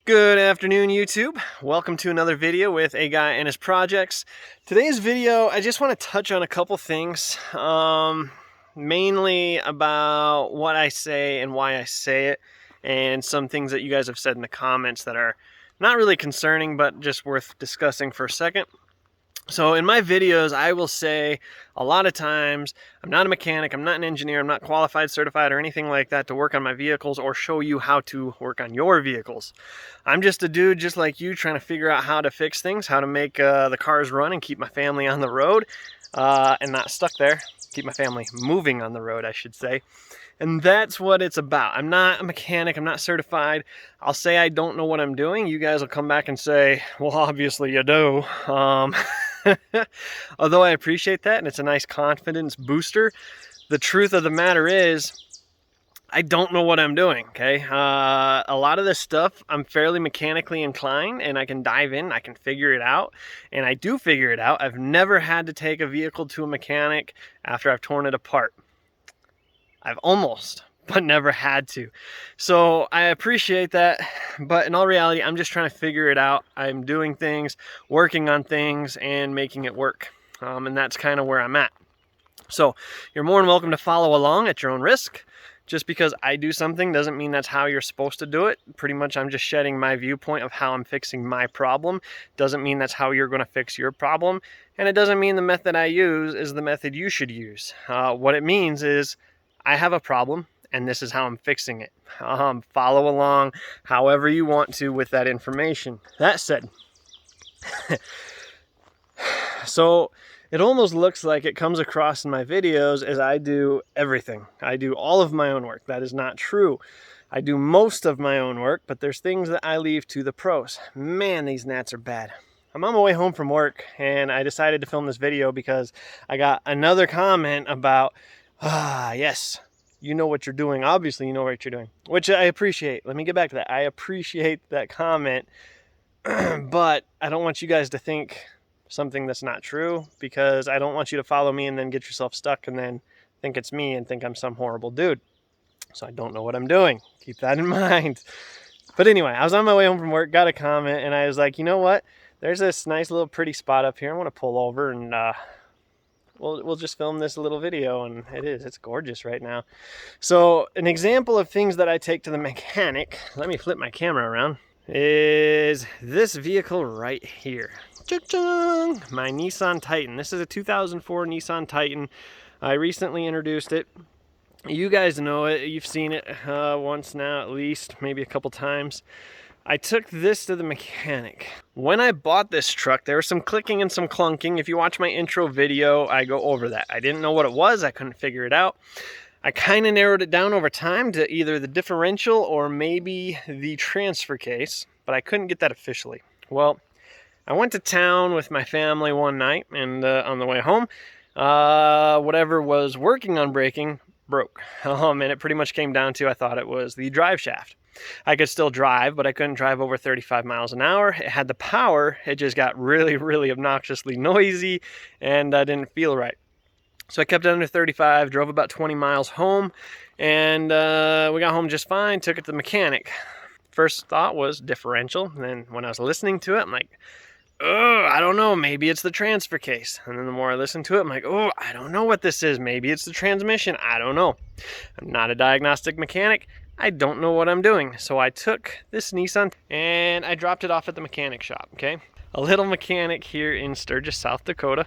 Good afternoon, YouTube. Welcome to another video with a guy and his projects. Today's video, I just want to touch on a couple things, mainly about what I say and why I say it, and some things that you guys have said in the comments that are not really concerning, but just worth discussing for a second. So in my videos, I will say a lot of times, I'm not a mechanic, I'm not an engineer, I'm not qualified, certified, or anything like that to work on my vehicles or show you how to work on your vehicles. I'm just a dude just like you trying to figure out how to fix things, how to make the cars run and keep my family on the road and not stuck there. Keep my family moving on the road, I should say. And that's what it's about. I'm not a mechanic, I'm not certified. I'll say I don't know what I'm doing. You guys will come back and say, well, obviously you do. Although I appreciate that and it's a nice confidence booster, the truth of the matter is I don't know what I'm doing, okay? A lot of this stuff I'm fairly mechanically inclined and I can dive in, I can figure it out, and I do figure it out. I've never had to take a vehicle to a mechanic after I've torn it apart. I've almost, but never had to. So I appreciate that, but in all reality, I'm just trying to figure it out. I'm doing things, working on things, and making it work. And that's kind of where I'm at. So you're more than welcome to follow along at your own risk. Just because I do something doesn't mean that's how you're supposed to do it. Pretty much I'm just shedding my viewpoint of how I'm fixing my problem. Doesn't mean that's how you're going to fix your problem. And it doesn't mean the method I use is the method you should use. What it means is I have a problem and this is how I'm fixing it. Follow along however you want to with that information. That said, so it almost looks like it comes across in my videos as I do everything. I do all of my own work. That is not true. I do most of my own work, but there's things that I leave to the pros. Man, these gnats are bad. I'm on my way home from work and I decided to film this video because I got another comment about, yes, you know what you're doing. Obviously, you know what you're doing, which I appreciate. Let me get back to that. I appreciate that comment, but I don't want you guys to think something that's not true, because I don't want you to follow me and then get yourself stuck and then think it's me and think I'm some horrible dude. So I don't know what I'm doing. Keep that in mind. But anyway, I was on my way home from work, got a comment, and I was like, you know what? There's this nice little pretty spot up here. I want to pull over and we'll just film this little video, and it's gorgeous right now. So an example of things that I take to the mechanic, let me flip my camera around, is this vehicle right here. My Nissan Titan. This is a 2004 Nissan Titan. I recently introduced it. You guys know it. You've seen it once now, at least, maybe a couple times. I took this to the mechanic. When I bought this truck, there was some clicking and some clunking. If you watch my intro video, I go over that. I didn't know what it was. I couldn't figure it out. I kind of narrowed it down over time to either the differential or maybe the transfer case, but I couldn't get that officially. Well, I went to town with my family one night, and on the way home, whatever was working on braking broke. And it pretty much came down to, I thought it was the drive shaft. I could still drive, but I couldn't drive over 35 miles an hour. It had the power, it just got really, really obnoxiously noisy, and I didn't feel right. So I kept it under 35, drove about 20 miles home, and we got home just fine, took it to the mechanic. First thought was differential, and then when I was listening to it, I'm like, oh, I don't know, maybe it's the transfer case. And then the more I listen to it, I'm like, oh, I don't know what this is. Maybe it's the transmission. I don't know. I'm not a diagnostic mechanic. I don't know what I'm doing. So I took this Nissan and I dropped it off at the mechanic shop, okay? A little mechanic here in Sturgis, South Dakota.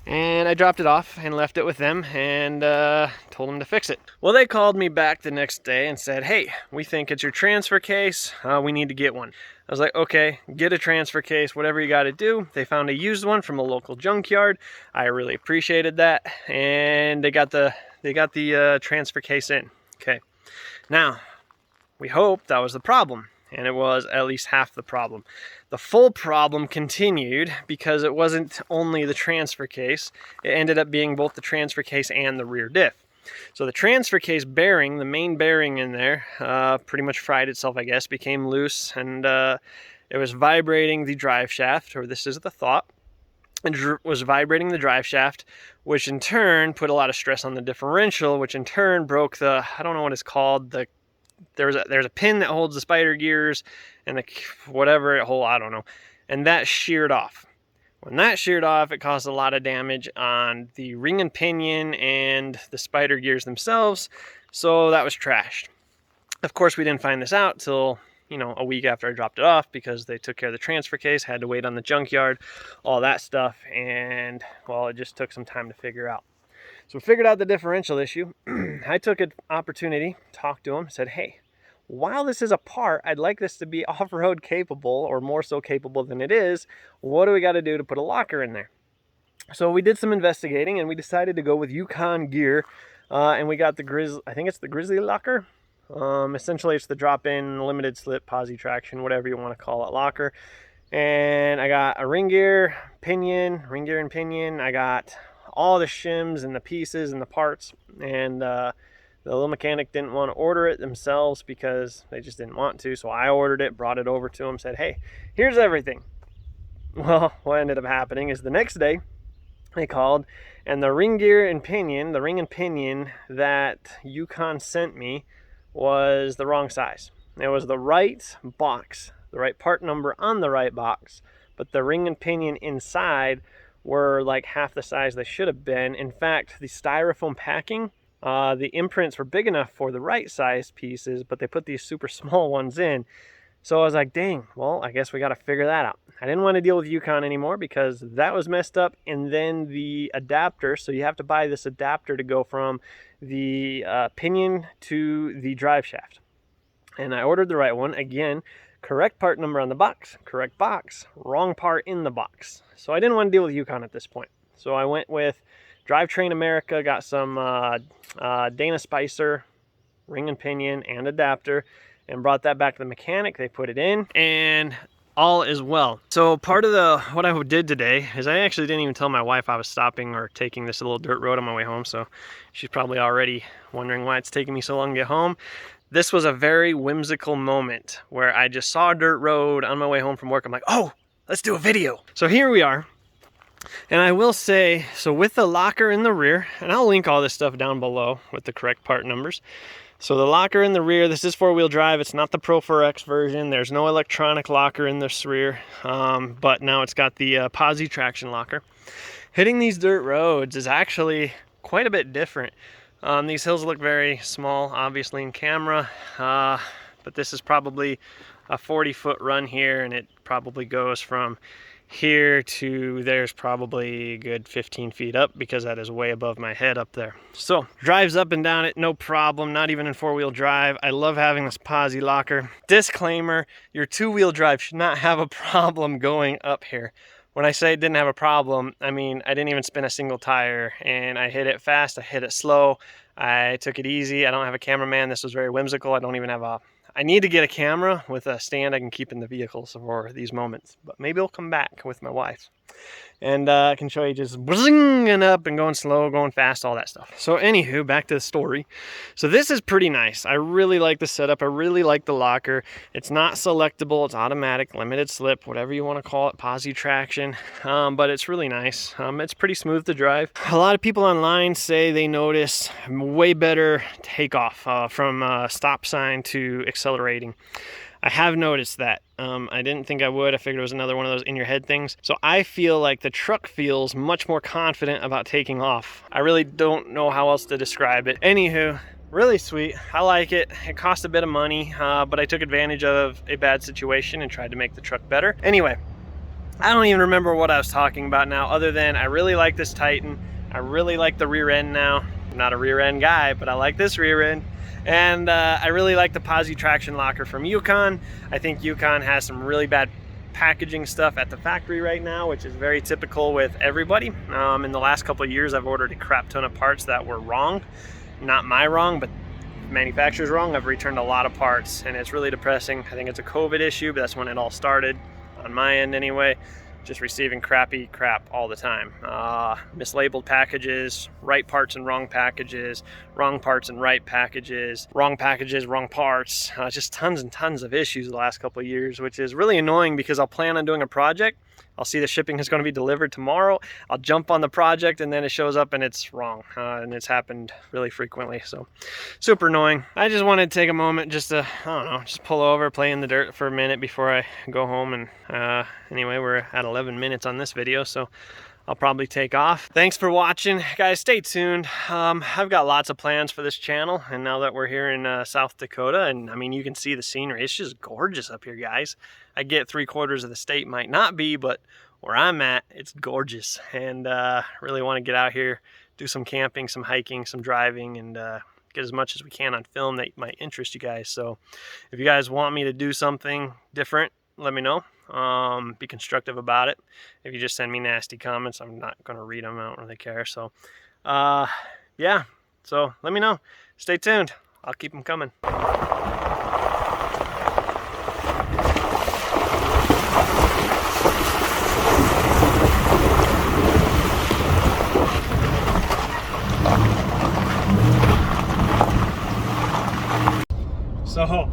And I dropped it off and left it with them and told them to fix it. Well, they called me back the next day and said, hey, we think it's your transfer case. We need to get one. I was like, okay, get a transfer case, whatever you got to do. They found a used one from a local junkyard. I really appreciated that. And they got the transfer case in. Okay. Now, we hoped that was the problem. And it was at least half the problem. The full problem continued because it wasn't only the transfer case. It ended up being both the transfer case and the rear diff. So the transfer case bearing, the main bearing in there, pretty much fried itself, I guess, became loose, and it was vibrating the drive shaft, or this is the thought. It was vibrating the drive shaft, which in turn put a lot of stress on the differential, which in turn broke the, I don't know what it's called, the there's a pin that holds the spider gears and the whatever it holds, I don't know, and that sheared off. When that sheared off, it caused a lot of damage on the ring and pinion and the spider gears themselves, so that was trashed. Of course, we didn't find this out till, you know, a week after I dropped it off, because they took care of the transfer case, had to wait on the junkyard, all that stuff, and well, it just took some time to figure out. So we figured out the differential issue. I took an opportunity, talked to him, said, hey, while this is a part, I'd like this to be off-road capable, or more so capable than it is. What do we got to do to put a locker in there? So we did some investigating, and we decided to go with Yukon gear, and we got the Grizzly, I think it's the Grizzly locker. Essentially, it's the drop-in, limited slip, posi traction, whatever you want to call it, locker. And I got a ring gear and pinion. I got all the shims and the pieces and the parts, and the little mechanic didn't want to order it themselves because they just didn't want to. So I ordered it, brought it over to him, said, hey, here's everything. Well, what ended up happening is the next day they called, and the ring and pinion that Yukon sent me was the wrong size. It was the right box, the right part number on the right box, but the ring and pinion inside were like half the size they should have been. In fact, the styrofoam packing, the imprints were big enough for the right size pieces, but they put these super small ones in. So I was like, dang, well, I guess we got to figure that out. I didn't want to deal with Yukon anymore because that was messed up. And then the adapter, so you have to buy this adapter to go from the pinion to the drive shaft. And I ordered the right one. Again, correct part number on the box, correct box, wrong part in the box. So I didn't want to deal with Yukon at this point. So I went with Drivetrain America, got some Dana Spicer ring and pinion and adapter, and brought that back to the mechanic. They put it in, and all is well. So part of what I did today is I actually didn't even tell my wife I was stopping or taking this little dirt road on my way home, so she's probably already wondering why it's taking me so long to get home. This was a very whimsical moment where I just saw a dirt road on my way home from work. I'm like, oh, let's do a video. So here we are. And I will say, so with the locker in the rear, and I'll link all this stuff down below with the correct part numbers. So the locker in the rear, this is four-wheel drive. It's not the Pro 4X version. There's no electronic locker in this rear, but now it's got the posi traction locker. Hitting these dirt roads is actually quite a bit different. These hills look very small, obviously in camera, but this is probably a 40-foot run here, and it probably goes from here to there's probably a good 15 feet up, because that is way above my head up there. So drives up and down it, no problem, not even in four-wheel drive. I love having this posi locker. Disclaimer, your two-wheel drive should not have a problem going up here. When I say it didn't have a problem, I mean I didn't even spin a single tire, and I hit it fast, I hit it slow, I took it easy. I don't have a cameraman. This was very whimsical. I don't even have I need to get a camera with a stand I can keep in the vehicle for these moments, but maybe I'll come back with my wife. And I can show you just whizzing up and going slow, going fast, all that stuff. So anywho, back to the story. So this is pretty nice. I really like the setup. I really like the locker. It's not selectable. It's automatic, limited slip, whatever you want to call it, posi traction. But it's really nice. It's pretty smooth to drive. A lot of people online say they notice way better takeoff from stop sign to accelerating. I have noticed that. I didn't think I would. I figured it was another one of those in-your-head things. So I feel like the truck feels much more confident about taking off. I really don't know how else to describe it. Anywho, really sweet. I like it. It cost a bit of money, but I took advantage of a bad situation and tried to make the truck better. Anyway, I don't even remember what I was talking about now, other than I really like this Titan. I really like the rear end now. I'm not a rear end guy, but I like this rear end. And I really like the posi traction locker from Yukon. I think Yukon has some really bad packaging stuff at the factory right now, which is very typical with everybody. In the last couple of years, I've ordered a crap ton of parts that were wrong. Not my wrong, but manufacturer's wrong. I've returned a lot of parts, and it's really depressing. I think it's a COVID issue, but that's when it all started, on my end anyway. Just receiving crappy crap all the time. Mislabeled packages, right parts and wrong packages, wrong parts and right packages, wrong parts, just tons and tons of issues the last couple of years, which is really annoying because I'll plan on doing a project, I'll see the shipping is going to be delivered tomorrow. I'll jump on the project and then it shows up and it's wrong. And it's happened really frequently. So super annoying. I just wanted to take a moment just to, I don't know, just pull over, play in the dirt for a minute before I go home. And anyway, we're at 11 minutes on this video, so I'll probably take off. Thanks for watching, guys. Stay tuned. I've got lots of plans for this channel, and now that we're here in South Dakota, and I mean, you can see the scenery. It's just gorgeous up here, guys. I get 3/4 of the state might not be, but where I'm at, it's gorgeous. And really want to get out here, do some camping, some hiking, some driving, and get as much as we can on film that might interest you guys. So if you guys want me to do something different, let me know. Be constructive about it. If you just send me nasty comments, I'm not going to read them. I don't really care. So yeah, so let me know. Stay tuned. I'll keep them coming. So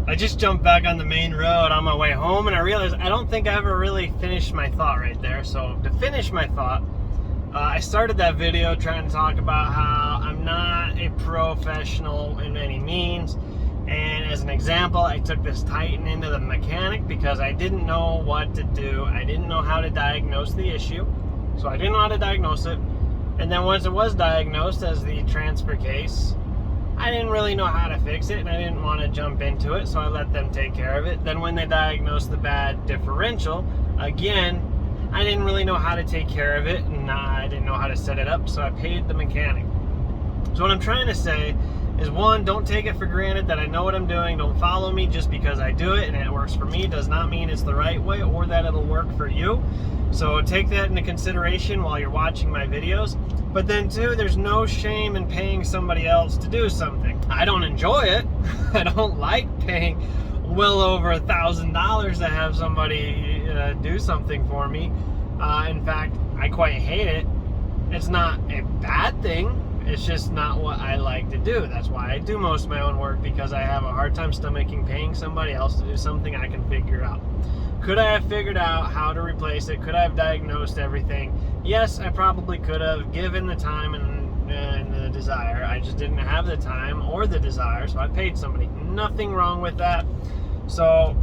I just jumped back on the main road on my way home, and I realized I don't think I ever really finished my thought right there. So to finish my thought, I started that video trying to talk about how I'm not a professional in any means. And as an example, I took this Titan into the mechanic because I didn't know what to do. I didn't know how to diagnose the issue. So I didn't know how to diagnose it. And then once it was diagnosed as the transfer case, I didn't really know how to fix it, and I didn't want to jump into it, so I let them take care of it. Then when they diagnosed the bad differential, again, I didn't really know how to take care of it, and I didn't know how to set it up, so I paid the mechanic. So what I'm trying to say is, one, don't take it for granted that I know what I'm doing. Don't follow me just because I do it and it works for me does not mean it's the right way or that it'll work for you. So take that into consideration while you're watching my videos. But then two, there's no shame in paying somebody else to do something. I don't enjoy it. I don't like paying well over $1,000 to have somebody do something for me. In fact, I quite hate it. It's not a bad thing. It's just not what I like to do. That's why I do most of my own work, because I have a hard time stomaching paying somebody else to do something I can figure out. Could I have figured out how to replace it? Could I have diagnosed everything? Yes, I probably could have, given the time and the desire. I just didn't have the time or the desire, so I paid somebody. Nothing wrong with that. So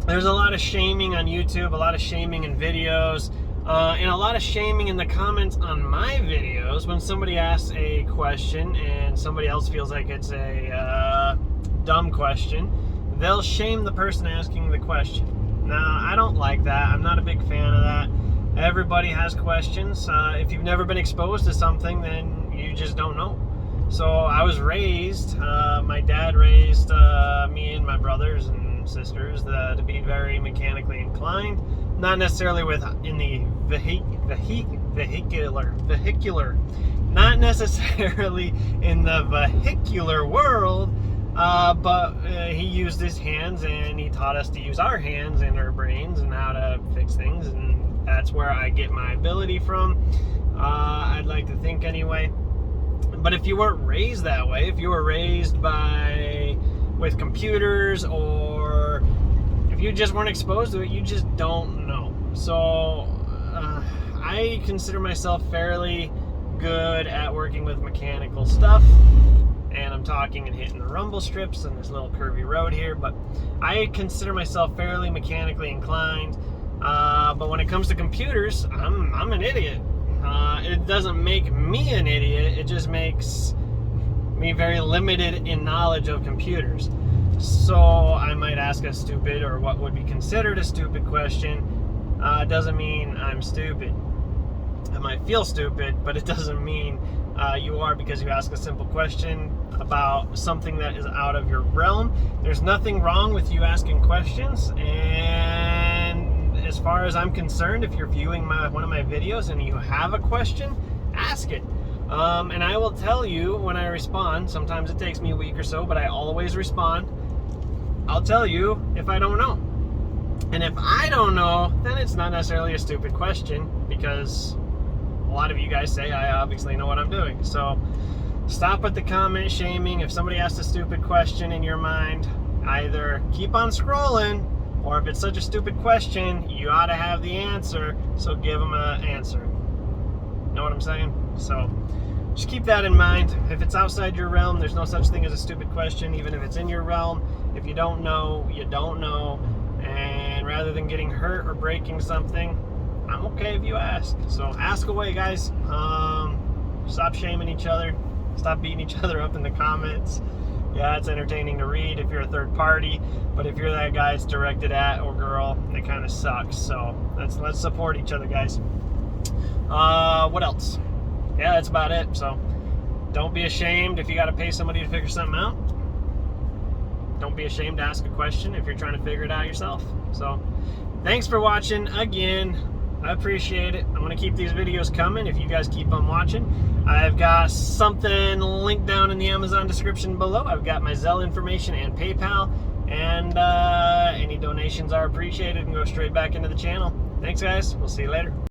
there's a lot of shaming on YouTube, a lot of shaming in videos, and a lot of shaming in the comments on my videos when somebody asks a question and somebody else feels like it's a dumb question. They'll shame the person asking the question. Now, I don't like that. I'm not a big fan of that. Everybody has questions. If you've never been exposed to something, then you just don't know. So I was raised, my dad raised me and my brothers and sisters to be very mechanically inclined. Not necessarily in the vehicular, not necessarily in the vehicular world, but he used his hands, and he taught us to use our hands and our brains and how to fix things, and that's where I get my ability from. I'd like to think anyway. But if you weren't raised that way, if you were raised with computers, or if you just weren't exposed to it, you just don't know. So I consider myself fairly good at working with mechanical stuff, and I'm talking and hitting the rumble strips and this little curvy road here, but I consider myself fairly mechanically inclined. But when it comes to computers, I'm an idiot. It doesn't make me an idiot, it just makes me very limited in knowledge of computers. So I might ask a stupid, or what would be considered a stupid question. It doesn't mean I'm stupid. I might feel stupid, but it doesn't mean you are, because you ask a simple question about something that is out of your realm. There's nothing wrong with you asking questions, and as far as I'm concerned, if you're viewing one of my videos and you have a question, ask it. And I will tell you when I respond. Sometimes it takes me a week or so, but I always respond. I'll tell you if I don't know. And if I don't know, then it's not necessarily a stupid question, because a lot of you guys say I obviously know what I'm doing. So stop with the comment shaming. If somebody asks a stupid question in your mind, either keep on scrolling Or if it's such a stupid question, you ought to have the answer, so give them an answer. Know what I'm saying? So just keep that in mind. If it's outside your realm, there's no such thing as a stupid question. Even if it's in your realm, if you don't know, you don't know. And rather than getting hurt or breaking something, I'm okay if you ask. So ask away, guys. Stop shaming each other. Stop beating each other up in the comments. Yeah, it's entertaining to read if you're a third party, but if you're that guy it's directed at, or girl, it kind of sucks. So let's support each other, guys. What else? Yeah, that's about it. So don't be ashamed if you got to pay somebody to figure something out. Don't be ashamed to ask a question if you're trying to figure it out yourself. So thanks for watching again. I appreciate it. I'm going to keep these videos coming if you guys keep on watching. I've got something linked down in the Amazon description below. I've got my Zelle information and PayPal, and any donations are appreciated and go straight back into the channel. Thanks, guys. We'll see you later.